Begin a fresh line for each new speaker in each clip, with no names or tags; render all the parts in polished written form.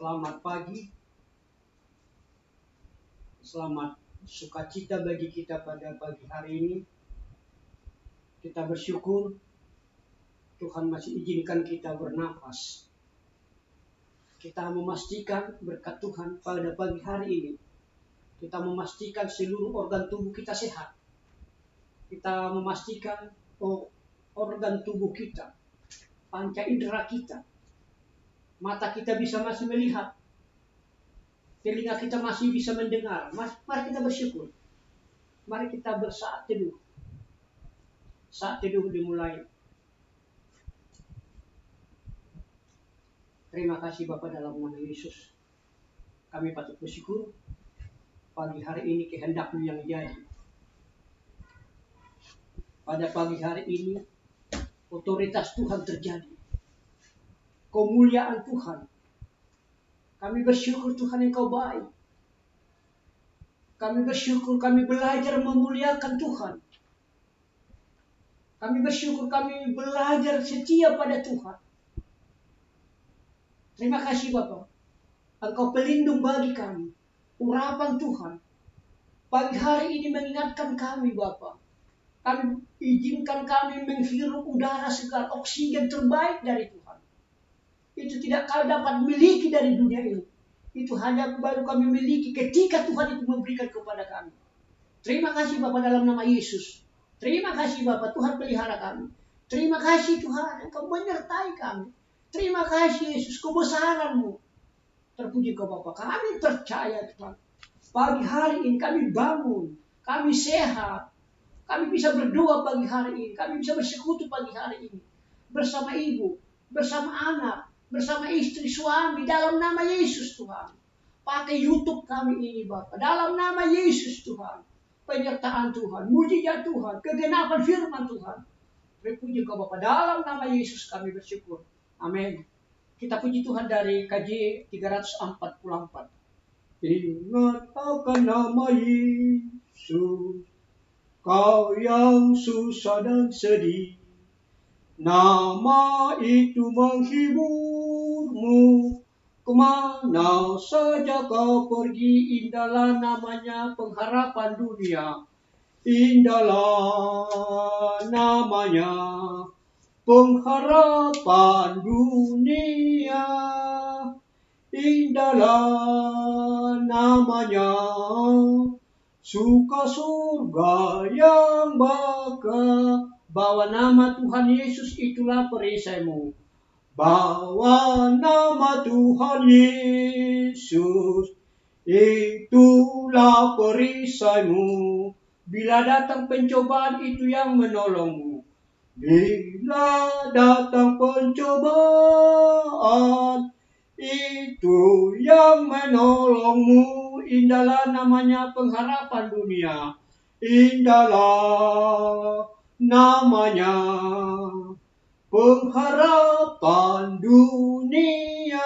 Selamat pagi, selamat sukacita bagi kita pada pagi hari ini. Kita bersyukur Tuhan masih izinkan kita bernafas. Kita memastikan berkat Tuhan pada pagi hari ini. Kita memastikan seluruh organ tubuh kita sehat. Kita memastikan organ tubuh kita, panca indera kita, mata kita bisa masih melihat, telinga kita masih bisa mendengar. Mari kita bersyukur. Mari kita bersaat teduh. Saat teduh dimulai. Terima kasih Bapa dalam nama Yesus. Kami patut bersyukur. Pagi hari ini kehendak-Mu yang jadi. Pada pagi hari ini otoritas Tuhan terjadi. Kemuliaan Tuhan. Kami bersyukur Tuhan Engkau baik. Kami bersyukur kami belajar memuliakan Tuhan. Kami bersyukur kami belajar setia pada Tuhan. Terima kasih Bapa. Engkau pelindung bagi kami. Urapan Tuhan. Pagi hari ini mengingatkan kami Bapa. Kami izinkan kami menghirup udara segar, oksigen terbaik dari Tuhan. Itu tidak kami dapat miliki dari dunia ini. Itu hanya baru kami miliki ketika Tuhan itu memberikan kepada kami. Terima kasih Bapa dalam nama Yesus. Terima kasih Bapa, Tuhan pelihara kami. Terima kasih Tuhan, Engkau menyertai kami. Terima kasih Yesus, kebesaran-Mu. Terpuji Kau Bapa, kami percaya Tuhan. Pagi hari ini kami bangun, kami sehat. Kami bisa berdoa pagi hari ini, kami bisa bersekutu pagi hari ini. Bersama ibu, bersama anak, bersama istri, suami, dalam nama Yesus Tuhan. Pakai YouTube kami ini Bapa, dalam nama Yesus Tuhan. Penyertaan Tuhan, mujizat Tuhan, kegenapan firman Tuhan. Terpuji Kau Bapa, dalam nama Yesus kami bersyukur. Amin. Kita puji Tuhan dari KJ 344. Ingat akan nama Yesus, kau yang susah dan sedih. Nama itu menghiburmu, kemana saja kau pergi. Indahlah namanya pengharapan dunia. Indahlah namanya pengharapan dunia. Indahlah namanya suka surga yang baka. Bawa nama Tuhan Yesus, itulah perisaimu. Bawa nama Tuhan Yesus, itulah perisaimu. Bila datang pencobaan, itu yang menolongmu. Bila datang pencobaan, itu yang menolongmu. Indahlah namanya pengharapan dunia. Indahlah namanya pengharapan dunia.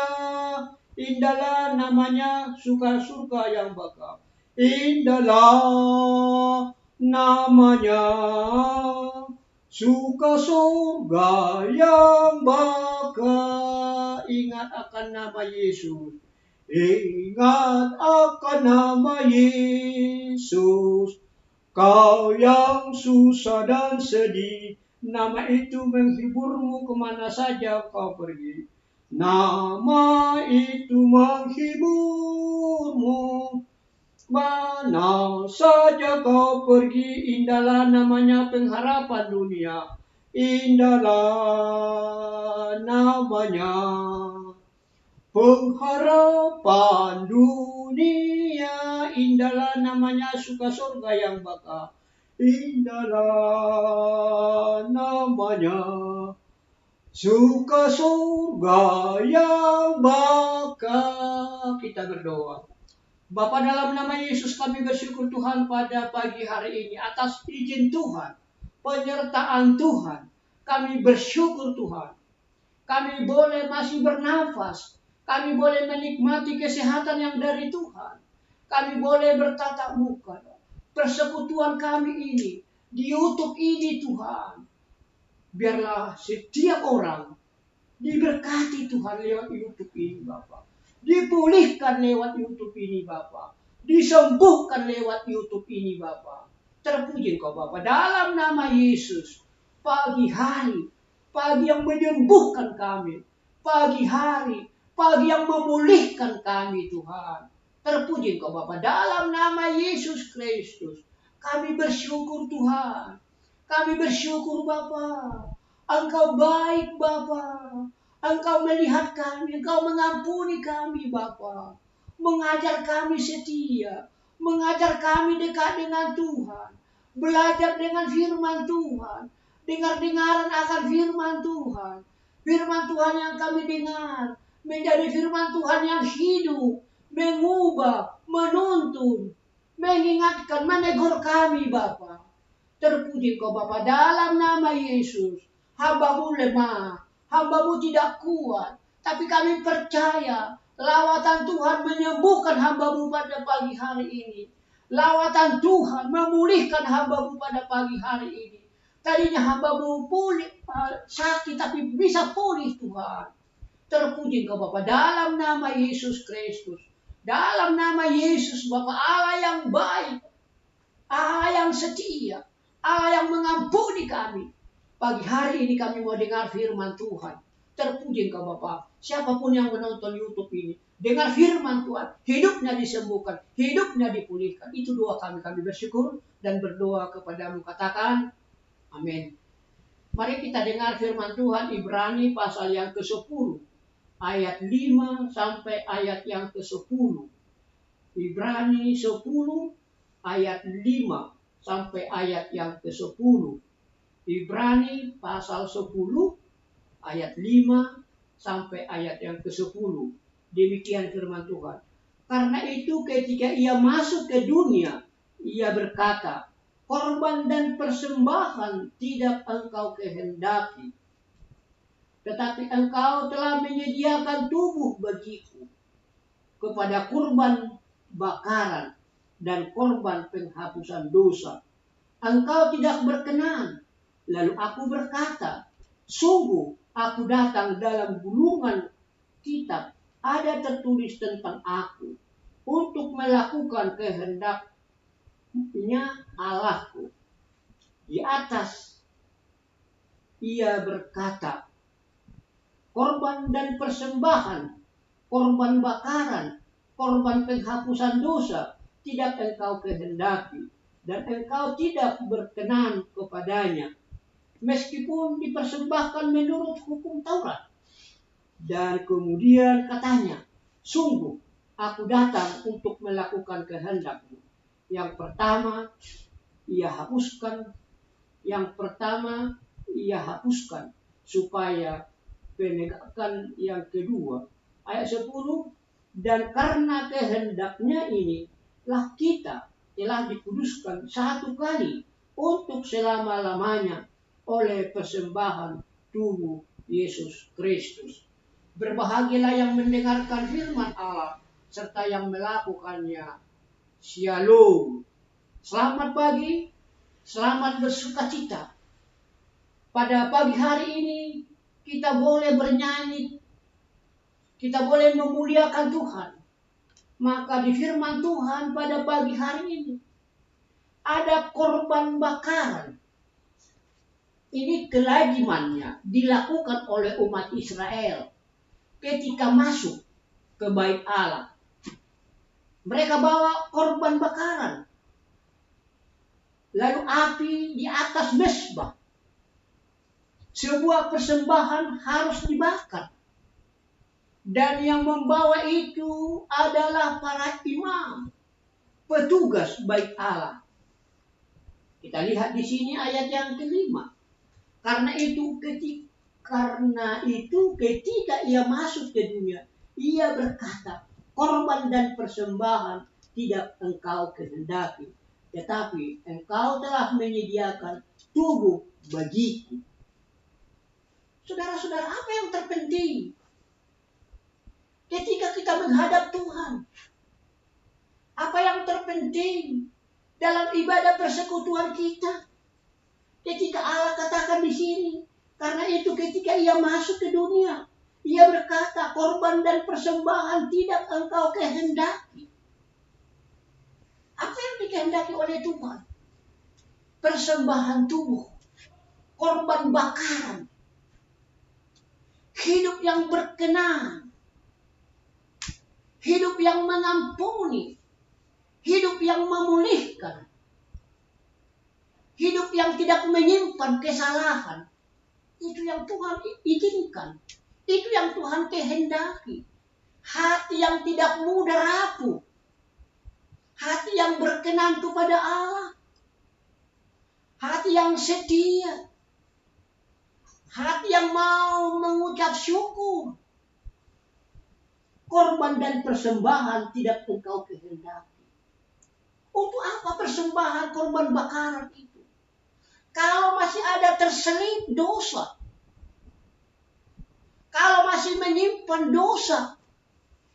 Indahlah namanya suka surga yang baka. Indahlah namanya suka surga yang baka. Ingat akan nama Yesus. Ingat akan nama Yesus, kau yang susah dan sedih. Nama itu menghiburmu kemana saja kau pergi. Nama itu menghiburmu mana saja kau pergi. Indahlah namanya pengharapan dunia. Indahlah namanya pengharapan dunia. Indahlah namanya suka surga yang baka. Indahlah namanya suka surga yang baka. Kita berdoa. Bapa dalam nama Yesus kami bersyukur Tuhan pada pagi hari ini atas izin Tuhan, penyertaan Tuhan. Kami bersyukur Tuhan. Kami boleh masih bernafas. Kami boleh menikmati kesehatan yang dari Tuhan. Kami boleh bertatap muka. Persekutuan kami ini di YouTube ini Tuhan. Biarlah setiap orang diberkati Tuhan lewat YouTube ini Bapak. dipulihkan lewat YouTube ini Bapa, disembuhkan lewat YouTube ini Bapa. Terpuji Engkau Bapa, dalam nama Yesus. Pagi hari, pagi yang menyembuhkan kami, pagi hari, pagi yang memulihkan kami Tuhan. Terpuji Engkau Bapa, dalam nama Yesus Kristus. Kami bersyukur Tuhan, kami bersyukur Bapa. Engkau baik Bapa, Engkau melihat kami, Engkau mengampuni kami Bapa, mengajar kami setia, mengajar kami dekat dengan Tuhan, belajar dengan firman Tuhan, dengar-dengaran akan firman Tuhan. Firman Tuhan yang kami dengar menjadi firman Tuhan yang hidup, mengubah, menuntun, mengingatkan, menegur kami Bapa. Terpuji Kau Bapa, dalam nama Yesus. Hamba-Mu lemah, hamba-Mu tidak kuat, tapi kami percaya lawatan Tuhan menyembuhkan hamba-Mu pada pagi hari ini. Lawatan Tuhan memulihkan hamba-Mu pada pagi hari ini. Tadinya hamba-Mu sakit tapi bisa pulih Tuhan. Terpuji Engkau Bapa, dalam nama Yesus Kristus. Dalam nama Yesus Bapa, Allah yang baik, Allah yang setia, Allah yang mengampuni kami. Pagi hari ini kami mau dengar firman Tuhan. Terpuji Engkau Bapa. Siapapun yang menonton YouTube ini, dengar firman Tuhan, hidupnya disembuhkan, hidupnya dipulihkan. Itu doa kami. Kami bersyukur dan berdoa kepada-Mu. Katakan, amin. Mari kita dengar firman Tuhan Ibrani pasal yang ke-10. Ayat 5 sampai ayat yang ke-10. Ibrani 10 ayat 5 sampai ayat yang ke-10. Ibrani pasal 10 ayat 5 sampai ayat yang ke-10. Demikian firman Tuhan. Karena itu ketika ia masuk ke dunia, ia berkata, korban dan persembahan tidak engkau kehendaki, tetapi engkau telah menyediakan tubuh bagiku kepada kurban bakaran dan korban penghapusan dosa. Engkau tidak berkenan. Lalu aku berkata, sungguh aku datang dalam gulungan kitab ada tertulis tentang aku untuk melakukan kehendaknya Allahku. Di atas ia berkata, korban dan persembahan, korban bakaran, korban penghapusan dosa tidak engkau kehendaki, dan engkau tidak berkenan kepadanya, meskipun dipersembahkan menurut hukum Taurat. Dan kemudian katanya, sungguh aku datang untuk melakukan kehendak-Mu. Yang pertama ia hapuskan supaya penegakkan yang kedua. Ayat 10, dan karena kehendaknya ini lah kita telah dikuduskan satu kali untuk selama-lamanya oleh persembahan tubuh Yesus Kristus. Berbahagialah yang mendengarkan firman Allah serta yang melakukannya. Shalom. Selamat pagi, selamat bersukacita. Pada pagi hari ini kita boleh bernyanyi, kita boleh memuliakan Tuhan. Maka di firman Tuhan pada pagi hari ini ada korban bakaran. Ini kelazimannya dilakukan oleh umat Israel ketika masuk ke bait Allah. Mereka bawa korban bakaran. Lalu api di atas mezbah. Sebuah persembahan harus dibakar. Dan yang membawa itu adalah para imam, petugas bait Allah. Kita lihat di sini ayat yang kelima. Karena itu ketika ia masuk ke dunia, ia berkata, korban dan persembahan tidak engkau kehendaki, tetapi engkau telah menyediakan tubuh bagiku. Saudara-saudara, apa yang terpenting ketika kita menghadap Tuhan? Apa yang terpenting dalam ibadah persekutuan kita? Ketika Allah katakan di sini, karena itu ketika ia masuk ke dunia, Ia berkata, korban dan persembahan tidak engkau kehendaki. Apa yang dikehendaki oleh Tuhan? Persembahan tubuh, korban bakaran, hidup yang berkenan, hidup yang mengampuni, hidup yang memulihkan, hidup yang tidak menyimpan kesalahan. Itu yang Tuhan izinkan. Itu yang Tuhan kehendaki. Hati yang tidak mudah rapuh. Hati yang berkenan kepada Allah. Hati yang setia. Hati yang mau mengucap syukur. Korban dan persembahan tidak engkau kehendaki. Untuk apa persembahan korban bakaran itu? Kalau masih ada terselip dosa, kalau masih menyimpan dosa,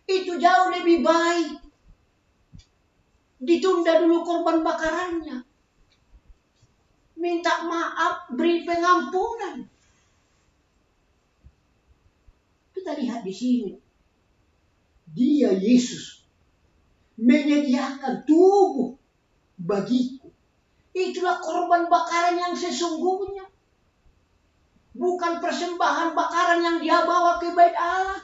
itu jauh lebih baik ditunda dulu korban bakarannya. Minta maaf, beri pengampunan. Kita lihat di sini. Dia Yesus menyediakan tubuh bagiku. Itulah korban bakaran yang sesungguhnya. Bukan persembahan bakaran yang dia bawa ke bait Allah.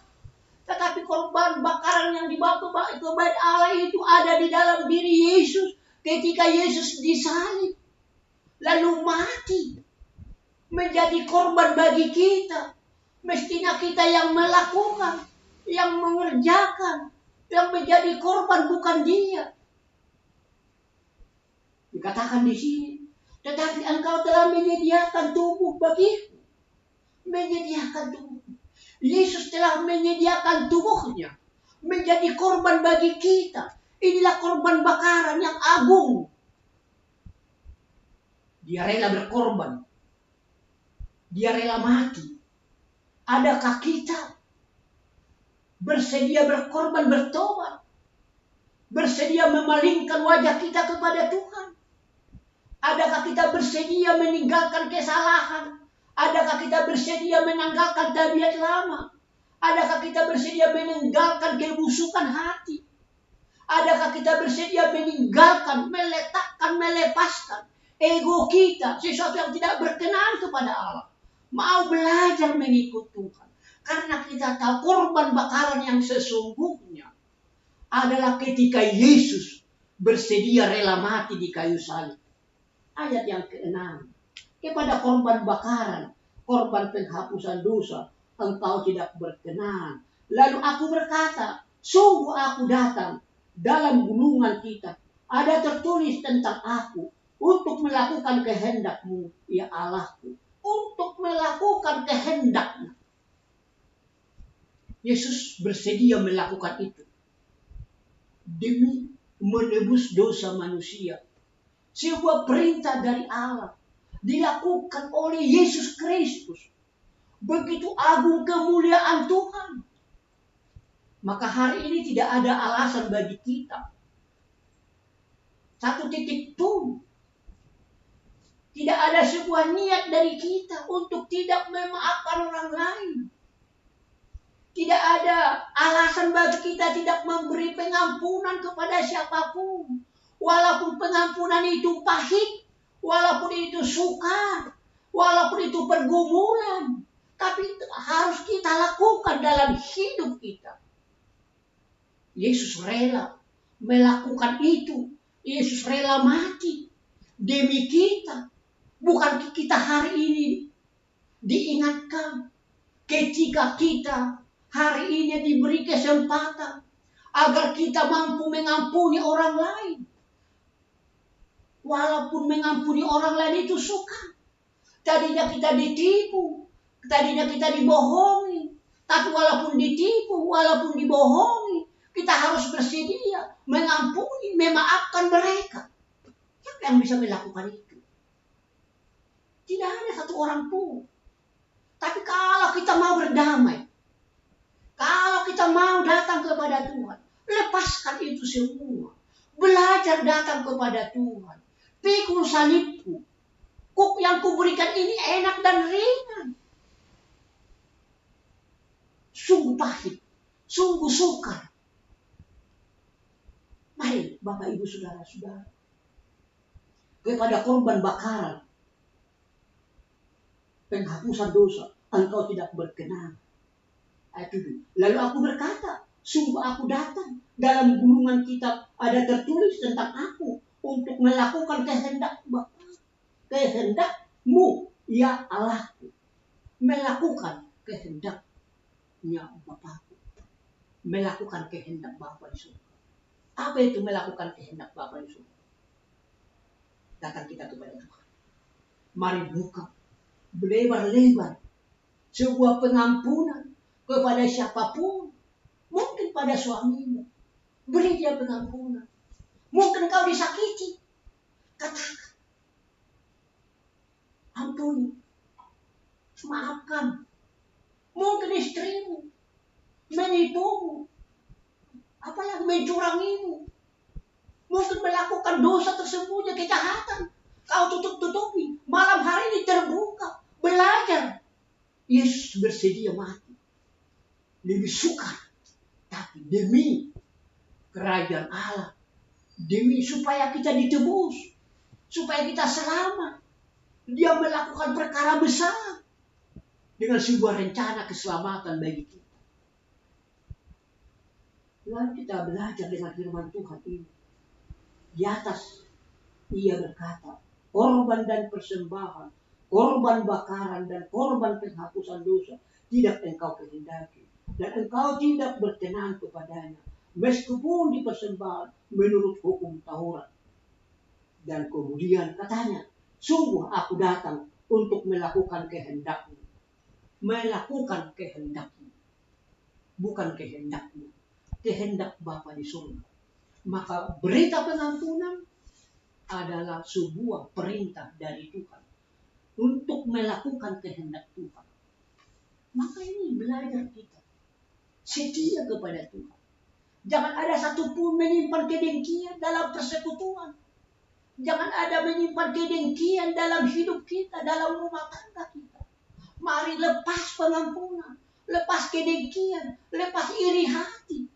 Tetapi korban bakaran yang dibawa ke bait Allah itu ada di dalam diri Yesus. Ketika Yesus disalib. Lalu mati. Menjadi korban bagi kita. Mestinya kita yang melakukan. Yang mengerjakan. Yang menjadi korban bukan dia. Dikatakan di sini. Tetapi engkau telah menyediakan tubuh bagiku. Menyediakan tubuh. Yesus telah menyediakan tubuhnya. Menjadi korban bagi kita. Inilah korban bakaran yang agung. Dia rela berkorban. Dia rela mati. Adakah kita bersedia berkorban, bertobat? Bersedia memalingkan wajah kita kepada Tuhan? Adakah kita bersedia meninggalkan kesalahan? Adakah kita bersedia menanggalkan tabiat lama? Adakah kita bersedia meninggalkan kebusukan hati? Adakah kita bersedia meninggalkan, meletakkan, melepaskan ego kita, sesuatu yang tidak berkenan kepada Allah? Mau belajar mengikut Tuhan. Karena kita tahu korban bakaran yang sesungguhnya adalah ketika Yesus bersedia rela mati di kayu salib. Ayat yang ke-6. Kepada korban bakaran, korban penghapusan dosa, engkau tidak berkenan. Lalu aku berkata, sungguh aku datang. Dalam gulungan kita ada tertulis tentang aku untuk melakukan kehendak-Mu, ya Allahku. Untuk melakukan kehendak-Mu. Yesus bersedia melakukan itu demi menebus dosa manusia. Sebuah perintah dari Allah dilakukan oleh Yesus Kristus. Begitu agung kemuliaan Tuhan. Maka hari ini tidak ada alasan bagi kita. Satu titik pun. Tidak ada sebuah niat dari kita untuk tidak memaafkan orang lain. Tidak ada alasan bagi kita tidak memberi pengampunan kepada siapapun. Walaupun pengampunan itu pahit, walaupun itu sukar, walaupun itu pergumulan, tapi harus kita lakukan dalam hidup kita. Yesus rela melakukan itu. Yesus rela mati demi kita. Bukan kita hari ini diingatkan ketika kita hari ini diberi kesempatan agar kita mampu mengampuni orang lain. Walaupun mengampuni orang lain itu suka. Tadinya kita ditipu. Tadinya kita dibohongi. Tapi walaupun ditipu, walaupun dibohongi, kita harus bersedia mengampuni, memaafkan mereka. Siapa yang bisa melakukan itu? Tidak ada satu orang pun. Tapi kalau kita mau berdamai, kalau kita mau datang kepada Tuhan, lepaskan itu semua. Belajar datang kepada Tuhan. Pikul salibku. Kuk yang kuberikan ini enak dan ringan. sungguh pahit, sungguh sukar. Mari Bapak Ibu Saudara-saudara, kepada korban bakaran penghapusan dosa engkau tidak berkenan. Lalu aku berkata, sungguh aku datang. Dalam gulungan kitab ada tertulis tentang aku untuk melakukan kehendak Bapa. Kehendakmu, ya Allahku. Melakukan kehendaknya Bapakku. Melakukan kehendak Bapa di surga. Apa itu melakukan kehendak Bapa di surga? Datang kita kepada Tuhan. Mari buka berlebar-lebar sebuah pengampunan kepada siapapun. Mungkin pada suamimu, beri dia pengampunan. Mungkin kau disakiti, katakan, ampuni, maafkan. Mungkin istrimu menipumu, apalagi mencurangimu, mungkin melakukan dosa tersembunyi, kejahatan. Kau tutup-tutupi, malam hari ini terbuka, belajar. Yesus bersedia mati, lebih sukar, tapi demi kerajaan Allah, demi supaya kita ditebus, supaya kita selamat. Dia melakukan perkara besar dengan sebuah rencana keselamatan bagi kita. Lalu kita belajar dengan firman Tuhan ini. Di atas ia berkata, korban dan persembahan, korban bakaran dan korban penghapusan dosa tidak engkau kehendaki, dan engkau tidak berkenan kepadanya, meskipun dipersembahkan menurut hukum Taurat. Dan kemudian katanya, sungguh aku datang untuk melakukan kehendakmu. Melakukan kehendakmu, bukan kehendakmu, kehendak Bapa di surga. Maka berita pengampunan adalah sebuah perintah dari Tuhan untuk melakukan kehendak Tuhan. Maka ini belajar kita setia kepada Tuhan. Jangan ada satupun menyimpan kedengkian dalam persekutuan. Jangan ada menyimpan kedengkian dalam hidup kita, dalam rumah tangga kita. Mari lepas pengampunan, lepas kedengkian, lepas iri hati.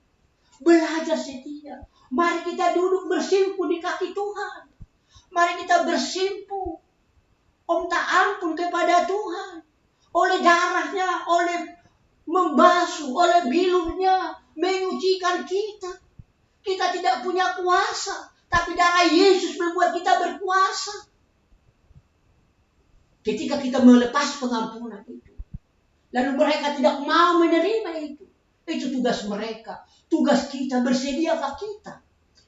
Belajar setia. Mari kita duduk bersimpu di kaki Tuhan. Mari kita bersimpu, minta ampun kepada Tuhan. Oleh darahnya, oleh membasuh, oleh bilurnya, menyucikan kita. Kita tidak punya kuasa, tapi darah Yesus membuat kita berkuasa. Ketika kita melepas pengampunan itu, lalu mereka tidak mau menerima itu tugas mereka. Tugas kita, bersediakah kita?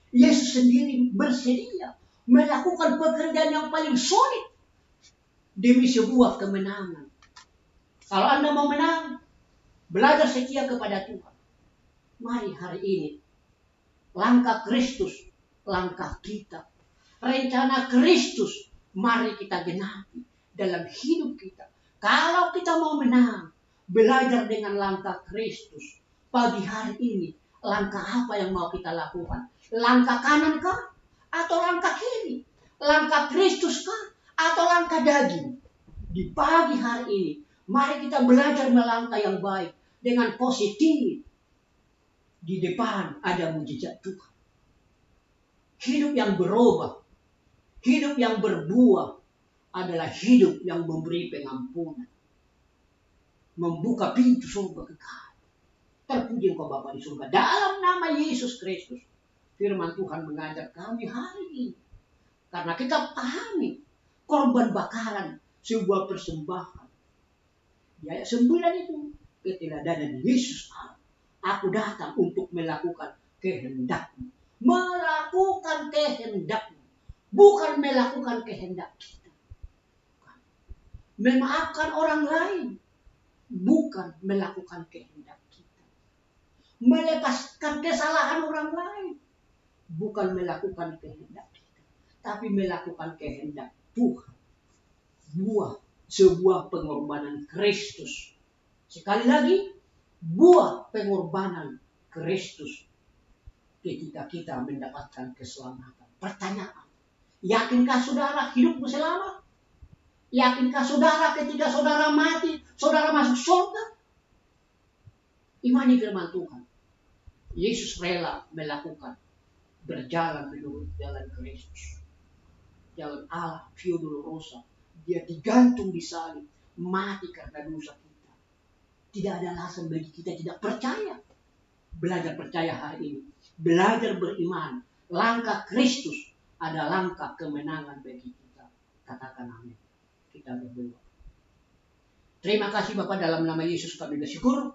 Yesus sendiri bersedia melakukan pekerjaan yang paling sulit demi sebuah kemenangan. Kalau Anda mau menang, belajar setia kepada Tuhan. Mari hari ini, langkah Kristus, langkah kita. Rencana Kristus, mari kita genapi dalam hidup kita. Kalau kita mau menang, belajar dengan langkah Kristus. Pagi hari ini, langkah apa yang mau kita lakukan? Langkah kanan kah? Atau langkah kiri? Langkah Kristus kah? Atau langkah daging? Di pagi hari ini, mari kita belajar melangkah yang baik dengan positif. Di depan ada mujizat Tuhan. Hidup yang berubah, hidup yang berbuah adalah hidup yang memberi pengampunan. Membuka pintu surga kekal. Terpuji engkau Bapa di surga. Dalam nama Yesus Kristus, firman Tuhan mengajar kami hari ini. Karena kita pahami korban bakaran sebuah persembahan. Di ayat 9 itu, keteladanan Yesus Allah. Aku datang untuk melakukan kehendakmu. Melakukan kehendakmu. Bukan melakukan kehendak kita. Memaafkan orang lain. Bukan melakukan kehendak kita. Melepaskan kesalahan orang lain. Bukan melakukan kehendak kita. Tapi melakukan kehendak Tuhan. Sebuah pengorbanan Kristus. Sekali lagi, buah pengorbanan Kristus. Ketika kita mendapatkan keselamatan. Pertanyaan, yakinkah saudara hidupmu selamat? Yakinkah saudara ketika saudara mati, saudara masuk surga? Imani firman Tuhan. Yesus rela melakukan, berjalan menurut jalan Kristus. Jalan Allah, Via Dolorosa. Dia digantung di salib, mati karena dosa kita. Tidak ada alasan bagi kita tidak percaya. Belajar percaya hari ini. Belajar beriman. Langkah Kristus ada langkah kemenangan bagi kita. Katakan amin. Kita berdoa. Terima kasih Bapa, dalam nama Yesus kami bersyukur.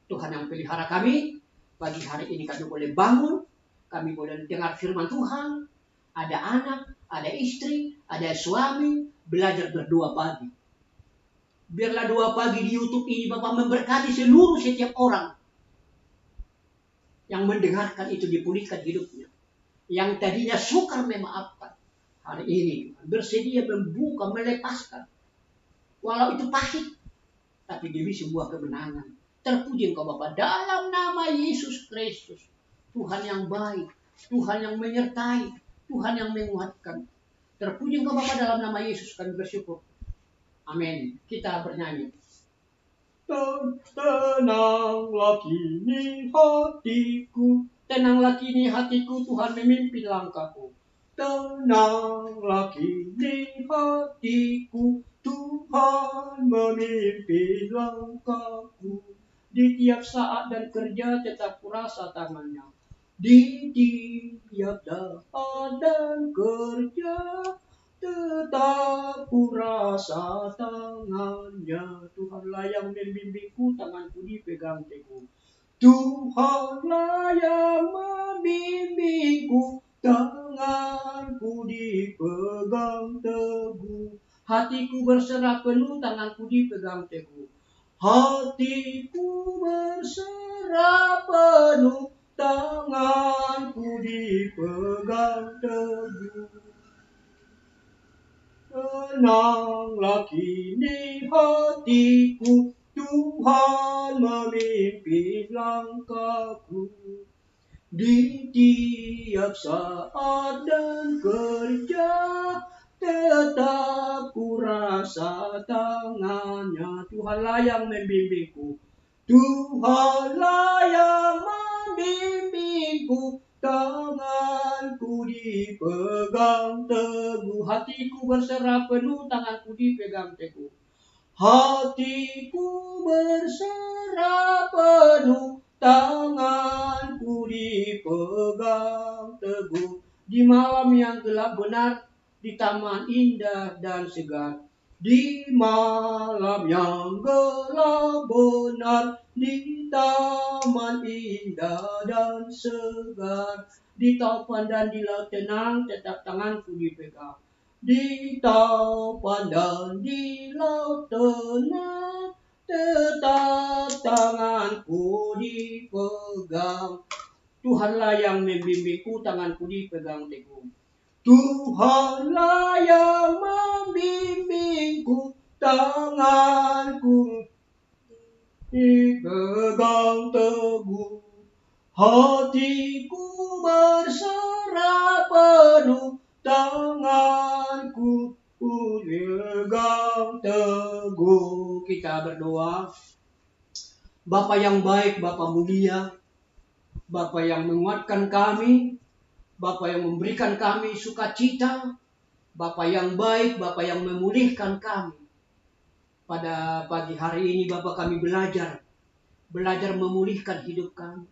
Tuhan yang pelihara kami. Pagi hari ini kami boleh bangun. Kami boleh dengar firman Tuhan. Ada anak, ada istri, ada suami. Belajar berdoa pagi. Biarlah doa pagi di YouTube ini Bapak memberkati seluruh setiap orang yang mendengarkan itu, dipulihkan hidupnya. Yang tadinya sukar memaafkan, hari ini bersedia membuka, melepaskan. Walau itu pahit, tapi demi sebuah kemenangan. Terpuji Engkau Bapa, dalam nama Yesus Kristus. Tuhan yang baik, Tuhan yang menyertai, Tuhan yang menguatkan. Terpuji Engkau Bapa, dalam nama Yesus kami bersyukur. Amin. Kita bernyanyi. Tenanglah kini hatiku, tenanglah kini hatiku, Tuhan memimpin langkahku. Tenanglah kini hatiku, Tuhan memimpin langkahku. Di tiap saat dan kerja tetap kurasa tangannya. Di tiap saat dan kerja tetap kurasa tangannya. Tuhanlah yang membimbingku, tanganku dipegang teguh. Tuhanlah yang membimbingku, tanganku dipegang teguh. Hatiku berserah penuh, tanganku dipegang teguh. Hatiku berserah penuh, tanganku dipegang teguh. Tenanglah kini hatiku, Tuhan memimpin langkahku. Di tiap saat dan kerja tetap kurasa tangannya. Tuhanlah yang membimbingku, Tuhanlah yang membimbingku, tanganku dipegang teguh. Hatiku berserah penuh, tanganku dipegang teguh. Hatiku berserah penuh, tanganku dipegang teguh. Di malam yang gelap benar, di taman indah dan segar. Di malam yang gelap benar, di taman indah dan segar. Di taupan dan di laut tenang, tetap tanganku dipegang. Di taupan dan di laut tenang, tetap tanganku dipegang. Tuhanlah yang membimbingku, tanganku dipegang teguh. Tuhanlah yang membimbingku, tanganku dipegang teguh. Hatiku berserah penuh, tanganku dipegang teguh. Kita berdoa. Bapa yang baik, Bapa mulia, Bapa yang menguatkan kami, Bapa yang memberikan kami sukacita, Bapa yang baik, Bapa yang memulihkan kami. Pada pagi hari ini Bapa kami belajar memulihkan hidup kami,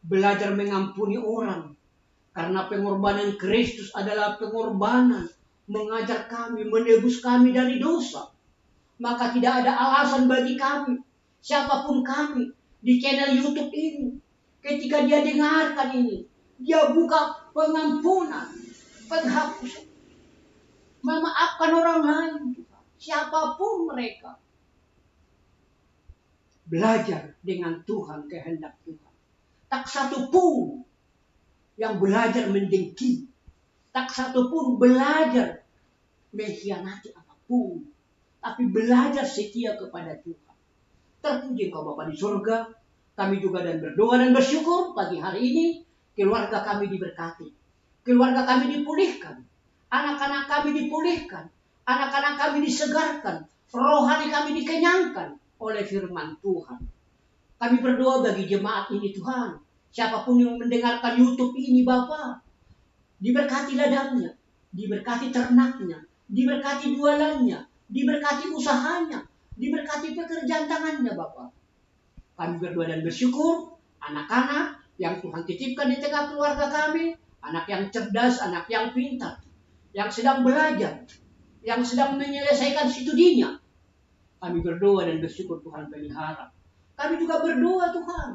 belajar mengampuni orang, karena pengorbanan Kristus adalah pengorbanan mengajar kami, menebus kami dari dosa. Maka tidak ada alasan bagi kami, siapapun kami di channel YouTube ini, ketika dia dengarkan ini, dia buka pengampunan, penghapusan, memaafkan orang lain, siapapun mereka. Belajar dengan Tuhan, kehendak Tuhan. Tak satu pun yang belajar mendengki, tak satu pun belajar mengkhianati apapun, tapi belajar setia kepada Tuhan. Terpuji Engkau Bapa di surga. Kami juga dan berdoa dan bersyukur pagi hari ini keluarga kami diberkati, keluarga kami dipulihkan, anak-anak kami dipulihkan, anak-anak kami disegarkan, rohani kami dikenyangkan oleh firman Tuhan. Kami berdoa bagi jemaat ini Tuhan. Siapapun yang mendengarkan YouTube ini Bapa, diberkati ladangnya, diberkati ternaknya, diberkati jualannya, diberkati usahanya, diberkati pekerjaan tangannya Bapa. Kami berdoa dan bersyukur, anak-anak yang Tuhan titipkan di tengah keluarga kami, anak yang cerdas, anak yang pintar, yang sedang belajar, yang sedang menyelesaikan studinya. Kami berdoa dan bersyukur Tuhan pelihara. Kami juga berdoa Tuhan,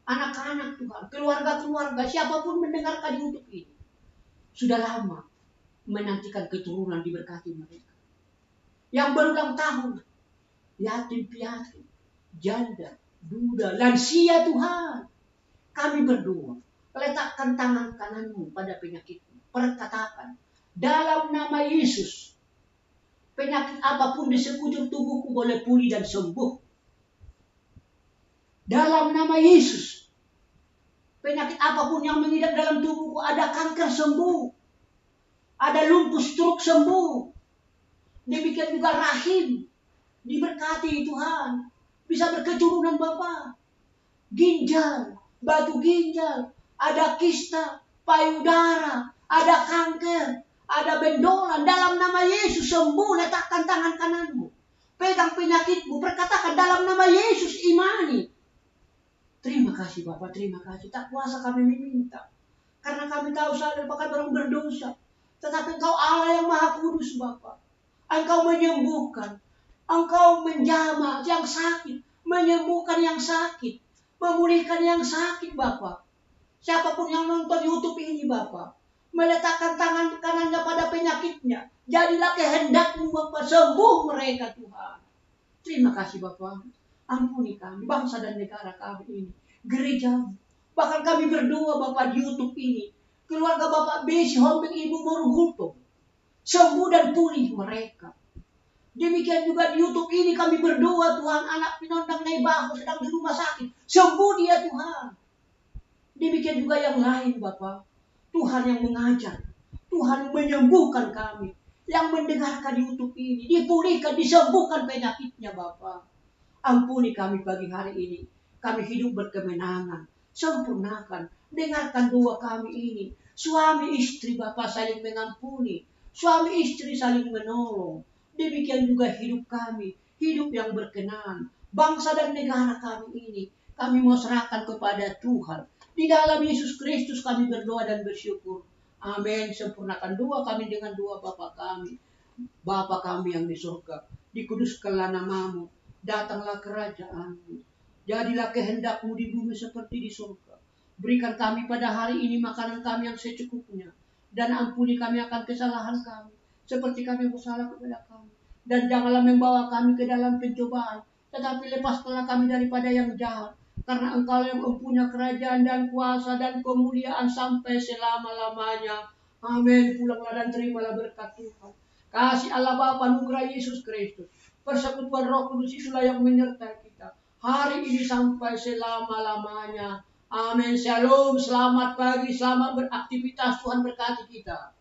anak-anak Tuhan, keluarga-keluarga, siapapun mendengarkan YouTube ini, sudah lama menantikan keturunan diberkati mereka. Yang berulang tahun, yatim piatu, janda, duda, lansia Tuhan. Kami berdoa, letakkan tangan kananmu pada penyakitmu. Perkatakan, dalam nama Yesus, penyakit apapun di sekujur tubuhku boleh pulih dan sembuh. Dalam nama Yesus, penyakit apapun yang mengidap dalam tubuhku, ada kanker sembuh, ada lumpuh stroke sembuh. Demikian juga rahim, diberkati Tuhan, bisa berketurunan Bapa. Ginjal, batu ginjal, ada kista, payudara, ada kanker, ada bendolan. Dalam nama Yesus sembuh, letakkan tangan kananmu. Pegang penyakitmu, berkatakan dalam nama Yesus imani. Terima kasih Bapak, terima kasih. Tak kuasa kami meminta, karena kami tahu sadar bahkan orang berdosa. Tetapi Engkau Allah yang Maha Kudus Bapak. Engkau menyembuhkan, Engkau menjamah yang sakit, menyembuhkan yang sakit, memulihkan yang sakit Bapak. Siapapun yang nonton YouTube ini Bapak, meletakkan tangan kanannya pada penyakitnya, jadilah kehendak-Mu Bapak, sembuh mereka Tuhan. Terima kasih Bapak. Ampuni kami, bangsa dan negara kami ini, gereja. Bahkan kami berdoa Bapak di YouTube ini, keluarga Bapak Besi, Hombeng, Ibu Moruhulto, sembuh dan pulih mereka. Demikian juga di YouTube ini kami berdoa Tuhan, anak Pinondang Naibaho sedang di rumah sakit, sembuh dia Tuhan. Demikian juga yang lain Bapak, Tuhan yang mengajar, Tuhan menyembuhkan kami, yang mendengarkan di YouTube ini, dipulihkan, disembuhkan penyakitnya Bapak. Ampuni kami pagi hari ini. Kami hidup berkemenangan. Sempurnakan. Dengarkan doa kami ini. Suami istri Bapak saling mengampuni. Suami istri saling menolong. Demikian juga hidup kami. Hidup yang berkenan. Bangsa dan negara kami ini, kami mau serahkan kepada Tuhan. Di dalam Yesus Kristus kami berdoa dan bersyukur. Amin. Sempurnakan doa kami dengan doa Bapa kami. Bapa kami yang di surga, dikuduskanlah nama-Mu. Datanglah kerajaan-Mu. Jadilah kehendak-Mu di bumi seperti di surga. Berikan kami pada hari ini makanan kami yang secukupnya. Dan ampuni kami akan kesalahan kami, seperti kami bersalah kepada kami. Dan janganlah membawa kami ke dalam pencobaan, tetapi lepaskanlah kami daripada yang jahat. Karena Engkau yang mempunyai kerajaan dan kuasa dan kemuliaan sampai selama-lamanya. Amin. Pulanglah dan terimalah berkat Tuhan. Kasih Allah Bapa, anugerah Yesus Kristus, persekutuan Roh Kudus itulah yang menyertai kita hari ini sampai selama-lamanya. Amin. Shalom, selamat pagi, selamat beraktivitas. Tuhan berkati kita.